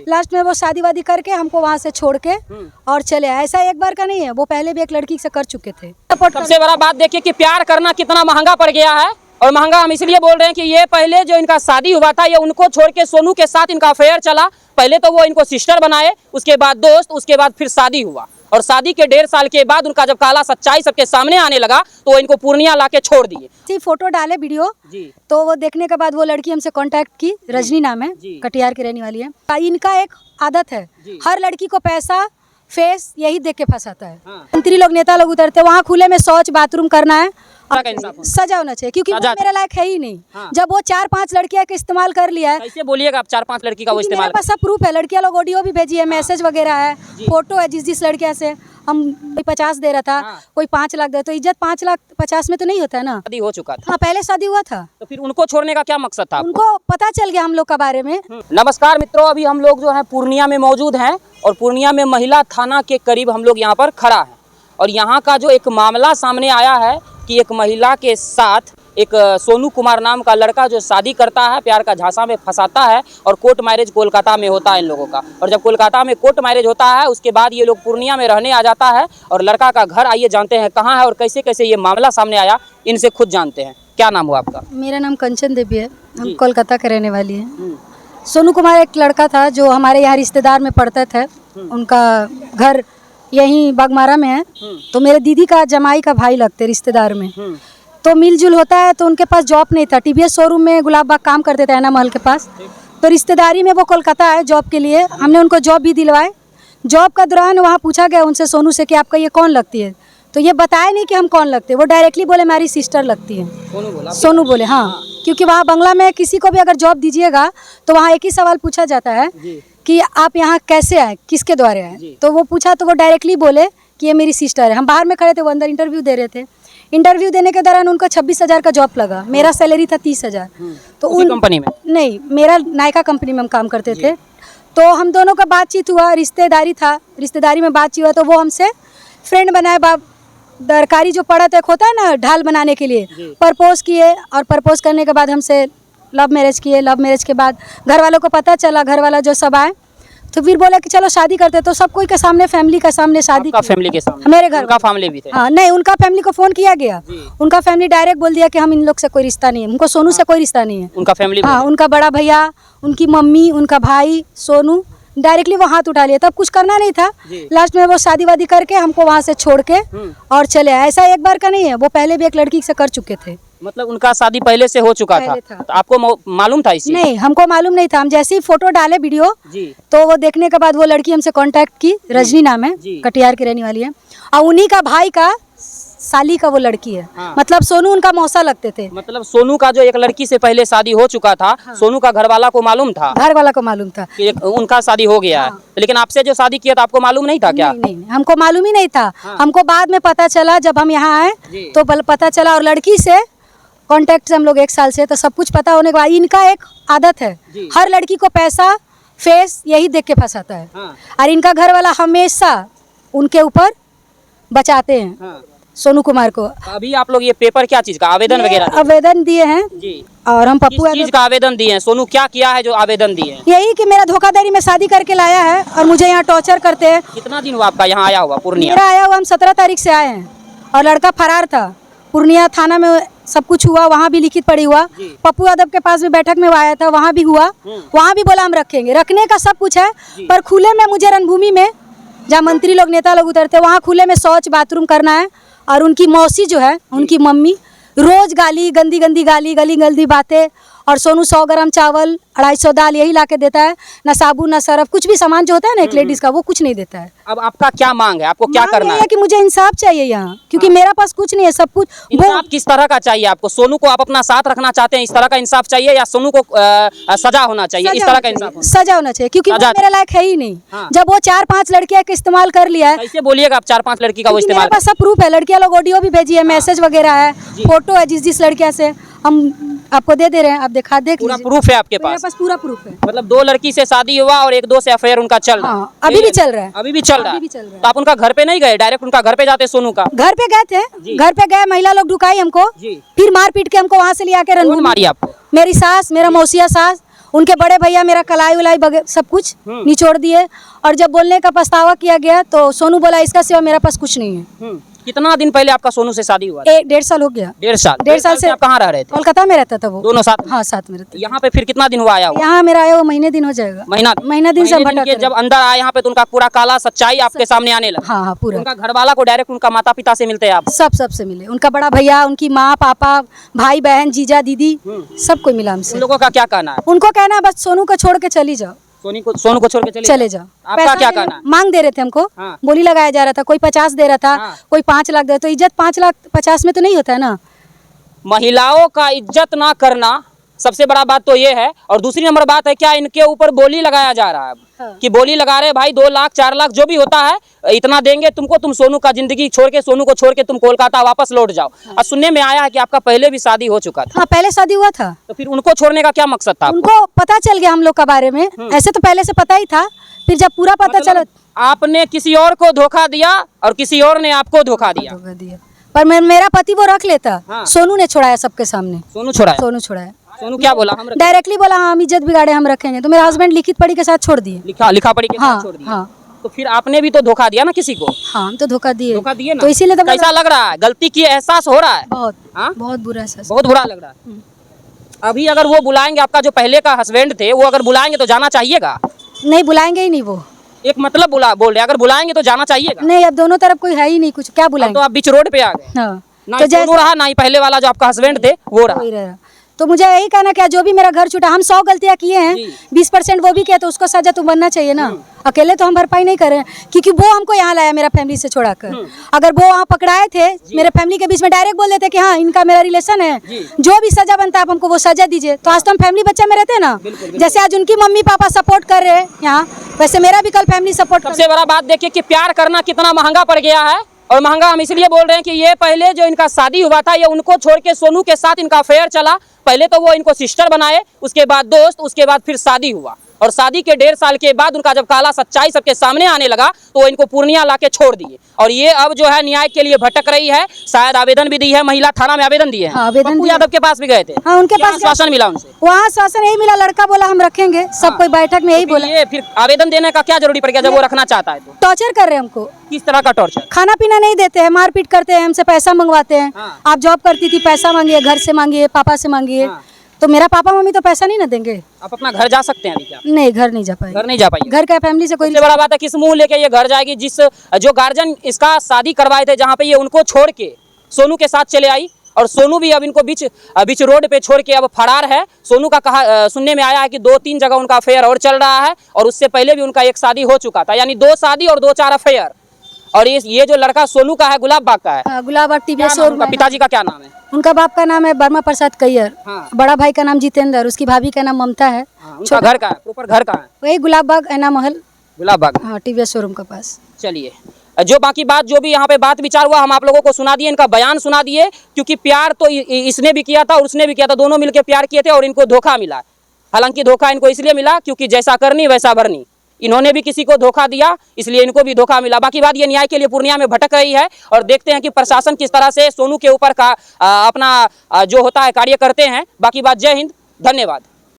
Last में वो शादी वादी करके हमको वहाँ से छोड़ के और चले आए। ऐसा एक बार का नहीं है, वो पहले भी एक लड़की से कर चुके थे। सबसे बड़ा बात देखिए कि प्यार करना कितना महंगा पड़ गया है। और महंगा हम इसलिए बोल रहे हैं कि ये पहले जो इनका शादी हुआ था, ये उनको छोड़ के सोनू के साथ इनका अफेयर चला। पहले तो वो इनको सिस्टर बनाए, उसके बाद दोस्त, उसके बाद फिर शादी हुआ। और शादी के 1.5 साल के बाद उनका जब काला सच्चाई सबके सामने आने लगा तो इनको पूर्णिया लाके छोड़ दिए। फोटो डाले वीडियो जी। तो वो देखने के बाद वो लड़की हमसे कांटेक्ट की, रजनी नाम है, कटिहार की रहने वाली है। इनका एक आदत है, हर लड़की को पैसा फेस यही देख के फंसाता है। मंत्री लोग, नेता लोग उतरते, वहाँ खुले में शौच बाथरूम करना है, सजा होना चाहिए, क्योंकि वो मेरे लायक है ही नहीं। जब वो 4-5 लड़कियां का इस्तेमाल कर लिया है, कैसे बोलिएगा आप 4-5 लड़की का वो इस्तेमाल? मेरे पास सब प्रूफ है, लड़कियां लोग ऑडियो भी भेजी है, मैसेज वगैरह है, फोटो है। जिस लड़कियां से हम 50 दे रहा था, कोई 5 लाख दे, तो इज्जत 5,50,000 में तो नहीं होता है ना। शादी हो चुका था। हाँ, पहले शादी हुआ था। तो फिर उनको छोड़ने का क्या मकसद था? उनको पता चल गया हम लोग का बारे में। नमस्कार मित्रों, अभी हम लोग जो है पूर्णिया में मौजूद हैं और पूर्णिया में महिला थाना के करीब हम लोग यहाँ पर खड़ा है। और यहाँ का जो एक मामला सामने आया है कि एक महिला के साथ एक सोनू कुमार नाम का लड़का जो शादी करता है, प्यार का झांसा में फंसाता है और कोर्ट मैरिज कोलकाता में होता है इन लोगों का। और जब कोलकाता में कोर्ट मैरिज होता है उसके बाद ये लोग पूर्णिया में रहने आ जाता है। और लड़का का घर आइए जानते हैं कहाँ है और कैसे कैसे ये मामला सामने आया, इनसे खुद जानते हैं। क्या नाम हुआ आपका? मेरा नाम कंचन देवी है, हम कोलकाता के रहने वाली है। सोनू कुमार एक लड़का था जो हमारे यहाँ रिश्तेदार में पढ़ता था, उनका घर यहीं बागमारा में है। तो मेरे दीदी का जमाई का भाई लगते रिश्तेदार में, तो मिलजुल होता है। तो उनके पास जॉब नहीं था, टीवीएस शोरूम में गुलाब बाग काम करते थे ना महल के पास। तो रिश्तेदारी में वो कोलकाता आए जॉब के लिए, हमने उनको जॉब भी दिलवाए। जॉब का दौरान वहाँ पूछा गया उनसे, सोनू से, कि आपका ये कौन लगती है? तो ये बताया नहीं कि हम कौन लगते, वो डायरेक्टली बोले हमारी सिस्टर लगती है। सोनू बोले हाँ, क्योंकि वहाँ बंगला में किसी को भी अगर जॉब दीजिएगा तो वहाँ एक ही सवाल पूछा जाता है कि आप यहाँ कैसे आए, किसके द्वारा आए। तो वो पूछा तो वो डायरेक्टली बोले कि ये मेरी सिस्टर है। हम बाहर में खड़े थे, वो अंदर इंटरव्यू दे रहे थे। इंटरव्यू देने के दौरान उनको 26,000 का जॉब लगा, मेरा सैलरी था 30,000। तो उन कंपनी में नहीं, मेरा नायका कंपनी में हम काम करते थे। तो हम दोनों का बातचीत हुआ, रिश्तेदारी था, रिश्तेदारी में बातचीत हुआ। तो वो हमसे फ्रेंड बनाए, दरकारी जो पड़ा था होता है ना ढाल बनाने के लिए, प्रपोज किए। और प्रपोज करने के बाद हमसे लव मैरिज किए। लव मैरिज के बाद घर वालों को पता चला, घर वाला जो सब आए तो फिर बोला कि चलो शादी करते। तो सब कोई के सामने, फैमिली के सामने शादी, फैमिली के सामने, मेरे घर का फैमिली भी थे। हाँ, नहीं, उनका फैमिली को फोन किया गया, उनका फैमिली डायरेक्ट बोल दिया कि हम इन लोग से कोई रिश्ता नहीं है, हमको सोनू से कोई रिश्ता नहीं है। उनका फैमिली, हाँ, उनका बड़ा भैया, उनकी मम्मी, उनका भाई सोनू डायरेक्टली वो हाथ उठा लिया। तब कुछ करना नहीं था, लास्ट में वो शादी वादी करके हमको वहाँ से छोड़ के और चले आए। ऐसा एक बार का नहीं है, वो पहले भी एक लड़की से कर चुके थे। मतलब उनका शादी पहले से हो चुका था। तो आपको मालूम था इसी? नहीं, हमको मालूम नहीं था। हम जैसे ही फोटो डाले वीडियो तो वो देखने के बाद वो लड़की हमसे कांटेक्ट की, रजनी नाम है, कटिहार की रहने वाली है। और उन्हीं का भाई का साली का वो लड़की है। मतलब सोनू उनका मौसा लगते थे। मतलब सोनू का जो एक लड़की से पहले शादी हो चुका था, सोनू का घर वाला को मालूम था, घर वाला को मालूम था कि उनका शादी हो गया है। लेकिन आपसे जो शादी किया था आपको मालूम नहीं था क्या? नहीं, हमको मालूम ही नहीं था। हमको बाद में पता चला, जब हम यहाँ आए तो पता चला। और लड़की से कांटेक्ट से हम लोग 1 साल से, तो सब कुछ पता होने के बाद इनका एक आदत है, हर लड़की को पैसा फेस यही देख के फंसाता है। और इनका घर वाला हमेशा उनके ऊपर बचाते हैं सोनू कुमार को। अभी आप लोग ये पेपर क्या चीज का आवेदन वगैरह आवेदन दिए हैं जी? और हम पप्पू चीज का आवेदन दिए हैं? सोनू क्या किया है जो आवेदन दिए हैं? यही कि मेरा धोखाधड़ी में शादी करके लाया है और मुझे यहाँ टॉर्चर करते हैं। कितना दिन हुआ आपका यहाँ आया हुआ पूर्णिया? मेरा आया हुआ हम 17 तारीख से आए हैं और लड़का फरार था। पूर्णिया थाना में सब कुछ हुआ, वहाँ भी लिखित पड़ी हुआ। पप्पू यादव के पास भी बैठक में आया था, वहाँ भी हुआ, वहाँ भी बोला हम रखेंगे, रखने का सब कुछ है। पर खुले में मुझे रणभूमि में जहाँ मंत्री लोग, नेता लोग उतरते, वहाँ खुले में शौच बाथरूम करना है। और उनकी मौसी जो है, उनकी मम्मी रोज गाली, गंदी गंदी गाली, गली गंदी बातें। और सोनू 100 ग्राम चावल, 250 दाल यही लाके देता है, ना साबुन ना सरफ, कुछ भी सामान जो होता है ना एक लेडीज का, वो कुछ नहीं देता है। अब आपका क्या मांग है? आपको क्या करना है? कि मुझे इंसाफ चाहिए यहाँ, क्योंकि मेरा पास कुछ नहीं है, सब कुछ। इंसाफ किस तरह का चाहिए आपको? सोनू को आप अपना साथ रखना चाहते हैं, इस तरह का इंसाफ चाहिए, या सोनू को सजा होना चाहिए, इस तरह का इंसाफ? सजा होना चाहिए, क्योंकि वो मेरे लायक है ही नहीं। जब वो 4-5 लड़कियां का इस्तेमाल कर लिया है। कैसे बोलिएगा आप 4-5 लड़की का वो इस्तेमाल? मेरे पास सब प्रूफ है, लड़कियां लोग ऑडियो भी भेजी है, मैसेज वगैरह है, फोटो है, जिस लड़कियां से हम आपको दे रहे हैं, आप देख पूरा प्रूफ है आपके पास? मेरे पास पूरा प्रूफ है। मतलब 2 लड़की से शादी हुआ और 1-2 से अफेयर उनका चल रहा है? अभी भी चल रहा है। अभी भी चल रहा है। तो आप उनका घर पे नहीं गए? डायरेक्ट उनका घर पे जाते? सोनू का घर पे गए थे, घर पे गए, महिला लोग ढुकाई हमको, फिर मार पीट के हमको वहाँ से ले आके रणभूमि मारी आपको? मेरी सास, मेरा मौसिया सास उनके बड़े भैया मेरा कलाई उलाई सब कुछ निचोड़ दिए। और जब बोलने का पछतावा किया गया तो सोनू बोला इसका सिवा मेरे पास कुछ नहीं है। कितना दिन पहले आपका सोनू से शादी हुआ? 1.5 साल हो गया। 1.5 साल से आप कहाँ रह रहे थे? कोलकाता में रहता था वो। दोनों साथ? हाँ साथ में रहते। यहाँ पे फिर कितना दिन हुआ आया हुआ? यहाँ मेरा आया वो महीने दिन हो जाएगा। महीना दिन से भटक के जब अंदर आए यहाँ पे तो उनका पूरा काला सच्चाई आपके सामने आने लगा। हाँ पूरा। उनका घर वाला को डायरेक्ट उनका माता पिता से मिलते हैं आप? सबसे मिले। उनका बड़ा भैया, उनकी माँ पापा, भाई बहन, जीजा दीदी, सबको मिला हमसे। उन लोगों का क्या कहना है? उनको कहना है बस सोनू को छोड़ के चली जाओ। सोनू को छोड़ के चले जाओ। आपका क्या कहना है? मांग दे रहे थे हमको। हाँ। बोली लगाया जा रहा था, कोई 50 दे रहा था। हाँ। कोई 5 लाख दे रहा। तो इज्जत 5 लाख 50 में तो नहीं होता है ना। महिलाओं का इज्जत ना करना सबसे बड़ा बात तो ये है। और दूसरी नंबर बात है क्या इनके ऊपर बोली लगाया जा रहा है? हाँ। कि बोली लगा रहे भाई 2 लाख 4 लाख जो भी होता है इतना देंगे तुमको, तुम सोनू का जिंदगी छोड़ के, सोनू को छोड़ के तुम कोलकाता वापस लौट जाओ। और सुनने में आया है कि आपका पहले भी शादी हो चुका था। हाँ पहले शादी हुआ था। तो फिर उनको छोड़ने का क्या मकसद था? उनको पता चल गया हम लोग का बारे में। ऐसे तो पहले से पता ही था, फिर जब पूरा पता चला। आपने किसी और को धोखा दिया और किसी और ने आपको धोखा दिया। पर मेरा पति वो रख लेता। हाँ। सोनू ने छोड़ाया सबके सामने। सोनू छोड़ा? सोनू छोड़ाया। सोनू क्या बोला? हम डायरेक्टली बोला हम इज्जत बिगाड़े हम रखेंगे। तो मेरा हस्बैंड लिखित पढ़ी के साथ छोड़ दिए। लिखा पढ़ी के साथ छोड़ दिया। हाँ। तो फिर आपने भी तो धोखा दिया ना किसी को? हाँ हम तो धोखा दिए ना। तो इसीलिए तो कैसा लग रहा है? गलती की एहसास हो रहा है? बहुत बुरा एहसास। बहुत बुरा लग रहा है। अभी अगर वो बुलाएंगे, आपका जो पहले का हस्बैंड थे वो अगर बुलाएंगे तो जाना चाहिएगा? नहीं बुलाएंगे ही नहीं। वो एक मतलब बोल रहे अगर बुलाएंगे तो जाना चाहिएगा? नहीं, अब दोनों तरफ कोई है ही नहीं, कुछ क्या बुलाएंगे। तो आप बीच रोड पे आ गए। हाँ। ना सोनू रहा ना ही पहले वाला जो आपका हस्बैंड थे वो रहा। तो मुझे यही कहना क्या, जो भी मेरा घर छूटा, हम 100 गलतियां किए हैं, 20% वो भी किया, तो उसको सजा तो बनना चाहिए ना। अकेले तो हम भरपाई नहीं करें, क्योंकि वो हमको यहाँ लाया मेरा फैमिली से छोड़ा कर। अगर वो वहाँ पकड़ाए थे मेरे फैमिली के बीच में, डायरेक्ट बोल देते कि हाँ इनका मेरा रिलेशन है, जो भी सजा बनता है आप हमको वो सजा दीजिए, तो आज तो हम फैमिली बच्चे में रहते हैं ना। जैसे आज उनकी मम्मी पापा सपोर्ट कर रहे हैं यहाँ, वैसे मेरा भी कल फैमिली सपोर्ट। सबसे बड़ा बात देखिए कि प्यार करना कितना महंगा पड़ गया है। और महंगा हम इसलिए बोल रहे हैं कि ये पहले जो इनका शादी हुआ था, ये उनको छोड़ के सोनू के साथ इनका अफेयर चला। पहले तो वो इनको सिस्टर बनाए, उसके बाद दोस्त, उसके बाद फिर शादी हुआ। और शादी के 1.5 साल के बाद उनका जब काला सच्चाई सबके सामने आने लगा तो वो इनको पूर्णिया लाके छोड़ दिए। और ये अब जो है न्याय के लिए भटक रही है। शायद आवेदन भी दी है, महिला थाना में आवेदन दिए हैं। हाँ, आवेदन यादव के पास भी गए थे। हाँ, उनके पास शासन मिला उनसे? वहाँ शासन यही मिला, लड़का बोला हम रखेंगे। सब कोई बैठक में यही बोला। ये फिर आवेदन देने का क्या जरूरी पड़ गया जब वो रखना चाहता है? तो टॉर्चर कर रहे हैं हमको। किस तरह का टॉर्चर? खाना पीना नहीं देते हैं, मारपीट करते हैं, हमसे पैसा मंगवाते हैं। आप जॉब करती थी, पैसा मांगिए, घर से मांगिए, पापा से मांगिए। तो मेरा पापा मम्मी तो पैसा नहीं ना देंगे। आप अपना घर जा सकते हैं अभी क्या? नहीं, घर नहीं जा पाएंगे। घर नहीं जा पाएंगे। घर का फैमिली से कोई। सबसे बड़ा बात है किस मुंह लेके ये घर जाएगी? जिस जो गार्जियन इसका शादी करवाए थे, जहाँ पे ये उनको छोड़ के सोनू के साथ चले आई, और सोनू भी अब इनको बीच रोड पे छोड़ के अब फरार है। सोनू का सुनने में आया है कि 2-3 जगह उनका अफेयर और चल रहा है, और उससे पहले भी उनका एक शादी हो चुका था, यानी 2 शादी और 2-4 अफेयर। और ये जो लड़का सोनू का है, गुलाब बाग का है। Gulab Bagh TVS showroom. पिताजी का क्या नाम है? उनका बाप का नाम है वर्मा प्रसाद कैयर। हाँ। बड़ा भाई का नाम जितेंद्र, उसकी भाभी का नाम ममता है। उनका घर का है, प्रॉपर घर का है वही गुलाब बाग ऐना महल, गुलाब बाग। हाँ, टीवीएस शोरूम के पास। चलिए, जो बाकी बात जो भी यहाँ पे बात विचार हुआ हम आप लोगों को सुना दिए, इनका बयान सुना दिए। क्योंकि प्यार तो इसने भी किया था और उसने भी किया था, दोनों मिलकर प्यार किए थे और इनको धोखा मिला। हालांकि धोखा इनको इसलिए मिला क्योंकि जैसा करनी वैसा भरनी, इन्होंने भी किसी को धोखा दिया, इसलिए इनको भी धोखा मिला। बाकी बात ये न्याय के लिए पूर्णिया में भटक रही है, और देखते हैं कि प्रशासन किस तरह से सोनू के ऊपर का अपना जो होता है कार्य करते हैं। बाकी बात, जय हिंद, धन्यवाद।